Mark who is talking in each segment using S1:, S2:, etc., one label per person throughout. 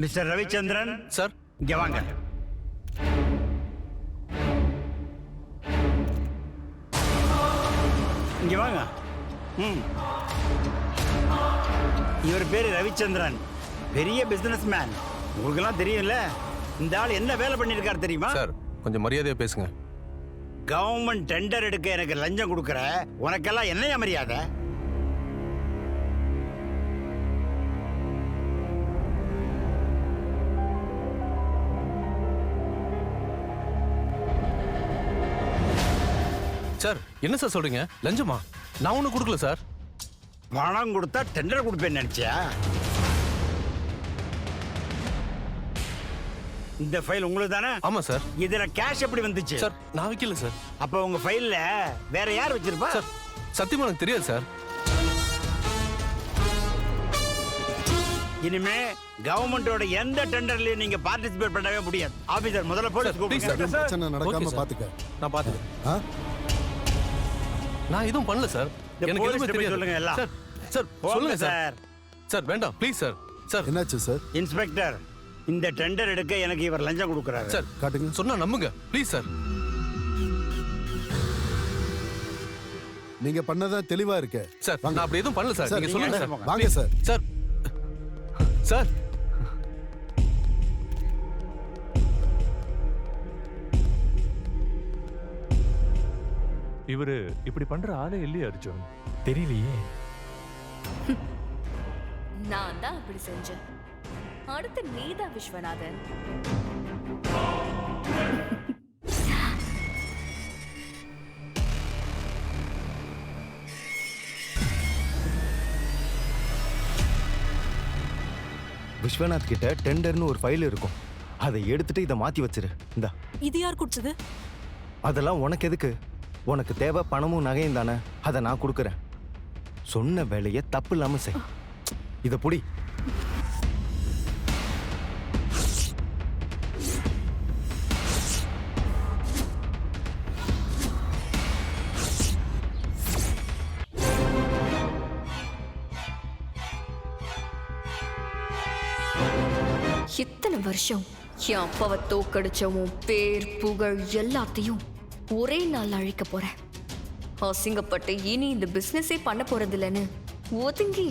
S1: Mister Ravichandran
S2: sir.
S1: இங்க வாங்க. இங்க வாங்க. இவர் பேரு ரவிச்சந்திரன், பெரிய பிசினஸ் மேன். உங்களுக்கெல்லாம் தெரியும்ல. இந்த ஆள் என்ன வேலை பண்ணிருக்காரு தெரியுமா?
S2: சார் கொஞ்சம் மரியாதையா பேசுங்க.
S1: கவர்மெண்ட் டெண்டர் எடுக்க எனக்கு லஞ்சம் கொடுக்கற உனக்கெல்லாம் என்னைய மரியாதை?
S2: சார் என்ன சார் சொல்றீங்க? லஞ்சமா? நான் ஒன்றும் கொடுக்கல சார்.
S1: பணம் கொடுத்தா டெண்டர் கொடுப்பேன்னு நினைச்சியா? இந்த ஃபைல் உங்களுக்கு தானே?
S2: ஆமா சார்.
S1: இதுல கேஷ் எப்படி வந்துச்சு?
S2: சார் நான் வைக்கல சார்.
S1: அப்ப உங்க ஃபைல்ல வேற யார் வச்சிருப்பா?
S2: சார் சத்தியமா எனக்கு தெரியாது சார்.
S1: இனிமே கவர்மெண்டோட எந்த டெண்டர்லயும் நீங்க பார்ட்டிசிபேட் பண்ணவே முடியாது. ஆபீசர் முதல்ல போலீஸ் கூப்பிடுங்க.
S3: பிரச்சனை நடக்காம பாத்துக்க.
S2: நான் பாத்துக்கிறேன். நான் எதுவும் பண்ணல சார். எனக்கு எதுவுமே தெரியாது.
S1: சொல்லுங்க எல்லாம்.
S2: சார் சார் சொல்லுங்க சார். சார் வேண்டாம் ப்ளீஸ் சார். சார்
S3: என்னாச்சு சார்?
S1: இன்ஸ்பெக்டர், இந்த டெண்டர் எடுக்க எனக்கு இவர் லஞ்சம் கொடுக்கறாரு.
S2: சார்
S3: காட்டுங்க.
S2: சொன்னா நம்புங்க ப்ளீஸ் சார்.
S3: நீங்க பண்ணதா தெளிவா இருக்கு
S2: சார். நான் அப்படி எதுவும் பண்ணல சார். நீங்க சொல்லுங்க சார்.
S3: வாங்க சார்.
S2: சார் சார்
S4: இவரு இப்படி பண்ற ஆளே இல்லையா அர்ஜுன்? தெரியலையே.
S5: நான் தான் அப்படி செஞ்சேன். அடுத்து நீதான் விஸ்வநாதன்.
S6: விஸ்வநாத் கிட்ட டெண்டர்னு ஒரு ஃபைல் இருக்கும். அதை எடுத்துட்டு இதை மாத்தி வச்சிரு. இந்தா.
S7: இது யார் குடிச்சது?
S6: அதெல்லாம் உனக்கு எதுக்கு? உனக்கு தேவை பணமும் நகையும் தானே. அதை நான் கொடுக்குறேன். சொன்ன வேலையை தப்பு இல்லாம செய். இதை புடி.
S5: இத்தனை வருஷம் என் அப்பாவை தோக்கடிச்சவும் பேர் புகழ் எல்லாத்தையும் ஒரே நாள் அழிக்க போறேன். அசிங்கப்பட்டு இனி இந்த பிசினஸே பண்ண போறது இல்லைன்னு ஒதுங்கி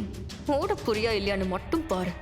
S5: ஓட புரியா இல்லையான்னு மட்டும் பாரு.